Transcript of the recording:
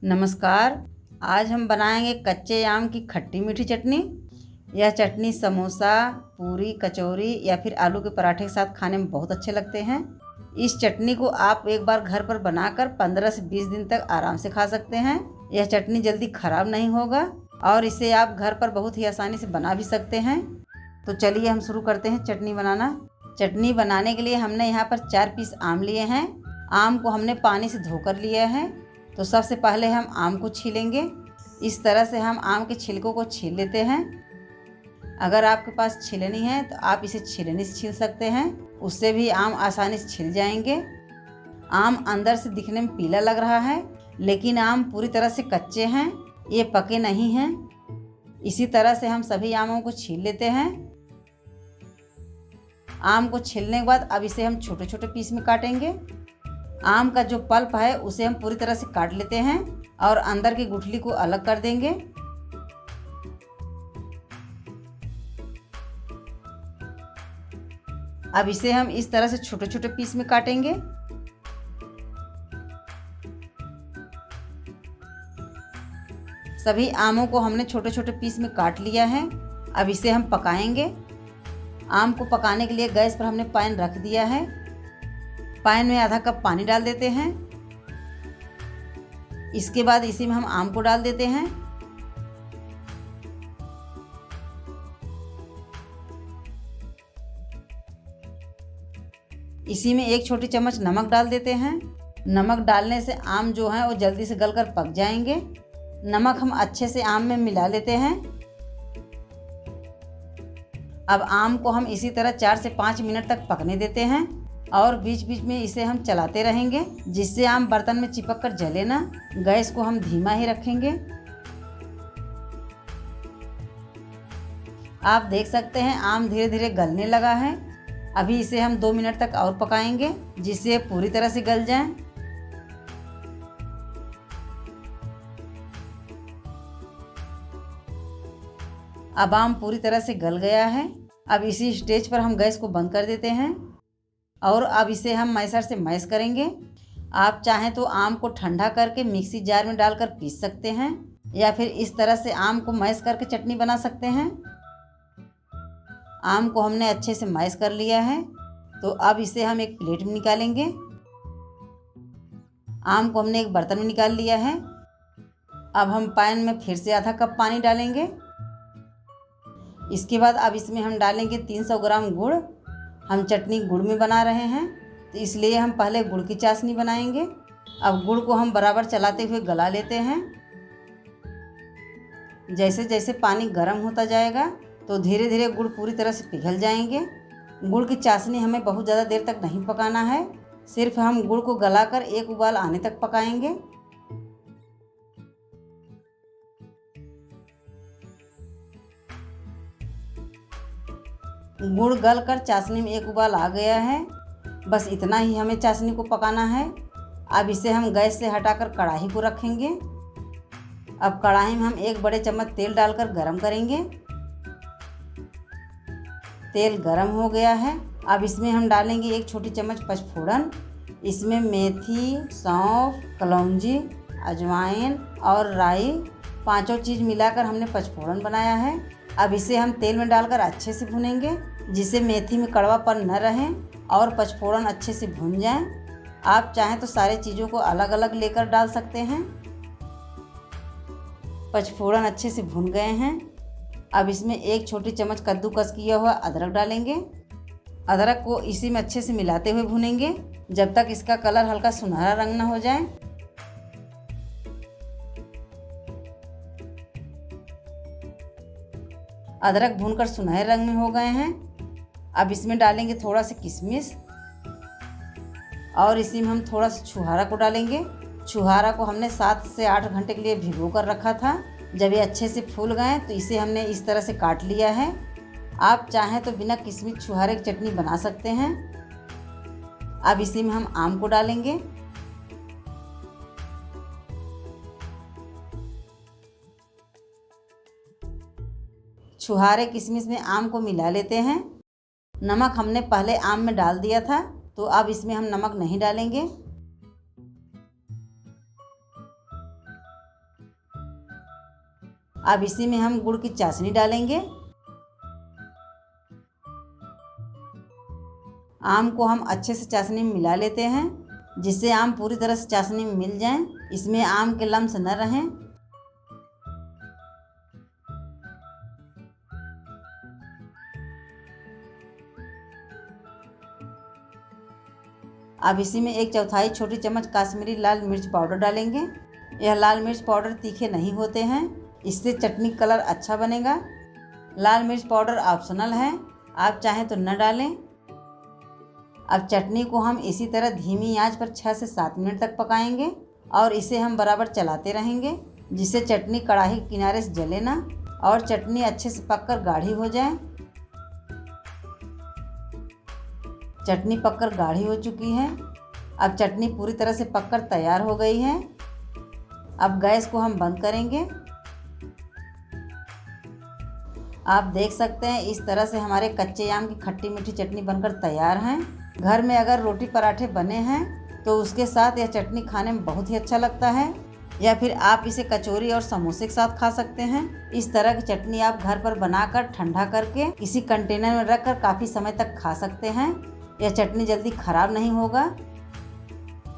नमस्कार। आज हम बनाएंगे कच्चे आम की खट्टी मीठी चटनी। यह चटनी समोसा, पूरी, कचौरी या फिर आलू के पराठे के साथ खाने में बहुत अच्छे लगते हैं। इस चटनी को आप एक बार घर पर बनाकर 15 से 20 दिन तक आराम से खा सकते हैं। यह चटनी जल्दी खराब नहीं होगा और इसे आप घर पर बहुत ही आसानी से बना भी सकते हैं। तो चलिए हम शुरू करते हैं चटनी बनाना। चटनी बनाने के लिए हमने यहाँ पर 4 पीस आम लिए हैं। आम को हमने पानी से धोकर लिया है। तो सबसे पहले हम आम को छीलेंगे। इस तरह से हम आम के छिलकों को छील लेते हैं। अगर आपके पास छीलनी है तो आप इसे छीलनी से छील सकते हैं, उससे भी आम आसानी से छिल जाएंगे। आम अंदर से दिखने में पीला लग रहा है, लेकिन आम पूरी तरह से कच्चे हैं, ये पके नहीं हैं। इसी तरह से हम सभी आमों को छील लेते हैं। आम को छीलने के बाद अब इसे हम छोटे छोटे पीस में काटेंगे। आम का जो पल्प है उसे हम पूरी तरह से काट लेते हैं और अंदर की गुठली को अलग कर देंगे। अब इसे हम इस तरह से छोटे छोटे पीस में काटेंगे। सभी आमों को हमने छोटे छोटे पीस में काट लिया है। अब इसे हम पकाएंगे। आम को पकाने के लिए गैस पर हमने पैन रख दिया है। पैन में आधा कप पानी डाल देते हैं। इसके बाद इसी में हम आम को डाल देते हैं। इसी में 1 छोटी चम्मच नमक डाल देते हैं। नमक डालने से आम जो है वो जल्दी से गलकर पक जाएंगे। नमक हम अच्छे से आम में मिला लेते हैं। अब आम को हम इसी तरह 4 से 5 मिनट तक पकने देते हैं और बीच बीच में इसे हम चलाते रहेंगे, जिससे आम बर्तन में चिपक कर जले ना। गैस को हम धीमा ही रखेंगे। आप देख सकते हैं आम धीरे धीरे गलने लगा है। अभी इसे हम 2 मिनट तक और पकाएंगे, जिससे पूरी तरह से गल जाए। अब आम पूरी तरह से गल गया है। अब इसी स्टेज पर हम गैस को बंद कर देते हैं और अब इसे हम मैशर से मैश करेंगे। आप चाहें तो आम को ठंडा करके मिक्सी जार में डालकर पीस सकते हैं या फिर इस तरह से आम को मैश करके चटनी बना सकते हैं। आम को हमने अच्छे से मैश कर लिया है, तो अब इसे हम एक प्लेट में निकालेंगे। आम को हमने एक बर्तन में निकाल लिया है। अब हम पैन में फिर से आधा कप पानी डालेंगे। इसके बाद अब इसमें हम डालेंगे 300 ग्राम गुड़। हम चटनी गुड़ में बना रहे हैं, तो इसलिए हम पहले गुड़ की चाशनी बनाएंगे। अब गुड़ को हम बराबर चलाते हुए गला लेते हैं। जैसे जैसे पानी गर्म होता जाएगा तो धीरे धीरे गुड़ पूरी तरह से पिघल जाएंगे। गुड़ की चाशनी हमें बहुत ज़्यादा देर तक नहीं पकाना है, सिर्फ हम गुड़ को गलाकर एक उबाल आने तक पकाएंगे। गुड़ गलकर चाशनी में एक उबाल आ गया है। बस इतना ही हमें चाशनी को पकाना है। अब इसे हम गैस से हटाकर कढ़ाई को रखेंगे। अब कढ़ाई में हम 1 बड़े चम्मच तेल डालकर गरम करेंगे। तेल गरम हो गया है। अब इसमें हम डालेंगे 1 छोटी चम्मच पचफोड़न। इसमें मेथी, सौंफ, कलौंजी, अजवाइन और राई, पांचों चीज़ मिलाकर हमने पचफोड़न बनाया है। अब इसे हम तेल में डालकर अच्छे से भुनेंगे, जिससे मेथी में कड़वापन न रहे और पचफोड़न अच्छे से भुन जाएं। आप चाहें तो सारे चीज़ों को अलग अलग लेकर डाल सकते हैं। पचफोड़न अच्छे से भुन गए हैं। अब इसमें 1 छोटी चम्मच कद्दूकस किया हुआ अदरक डालेंगे। अदरक को इसी में अच्छे से मिलाते हुए भुनेंगे जब तक इसका कलर हल्का सुनहरा रंग न हो जाए। अदरक भूनकर सुनहरे रंग में हो गए हैं। अब इसमें डालेंगे थोड़ा सा किशमिश और इसी में हम थोड़ा सा छुहारा को डालेंगे। छुहारा को हमने 7 से 8 घंटे के लिए भिगो कर रखा था। जब ये अच्छे से फूल गए तो इसे हमने इस तरह से काट लिया है। आप चाहें तो बिना किशमिश छुहारे की चटनी बना सकते हैं। अब इसी में हम आम को डालेंगे। छुहारे किशमिश में आम को मिला लेते हैं। नमक हमने पहले आम में डाल दिया था, तो अब इसमें हम नमक नहीं डालेंगे। अब इसी में हम गुड़ की चाशनी डालेंगे। आम को हम अच्छे से चाशनी में मिला लेते हैं, जिससे आम पूरी तरह से चाशनी में मिल जाएं, इसमें आम के लम्स न रहें। अब इसी में 1/4 छोटी चम्मच काश्मीरी लाल मिर्च पाउडर डालेंगे। यह लाल मिर्च पाउडर तीखे नहीं होते हैं, इससे चटनी कलर अच्छा बनेगा। लाल मिर्च पाउडर ऑप्शनल है, आप चाहें तो न डालें। अब चटनी को हम इसी तरह धीमी आंच पर 6 से 7 मिनट तक पकाएंगे और इसे हम बराबर चलाते रहेंगे, जिससे चटनी कढ़ाई के किनारे से जले ना और चटनी अच्छे से पककर गाढ़ी हो जाए। चटनी पककर गाढ़ी हो चुकी है। अब चटनी पूरी तरह से पककर तैयार हो गई है। अब गैस को हम बंद करेंगे। आप देख सकते हैं इस तरह से हमारे कच्चे आम की खट्टी मीठी चटनी बनकर तैयार हैं। घर में अगर रोटी पराठे बने हैं तो उसके साथ यह चटनी खाने में बहुत ही अच्छा लगता है, या फिर आप इसे कचौरी और समोसे के साथ खा सकते हैं। इस तरह की चटनी आप घर पर बनाकर ठंडा करके किसी कंटेनर में रखकर काफ़ी समय तक खा सकते हैं। यह चटनी जल्दी खराब नहीं होगा।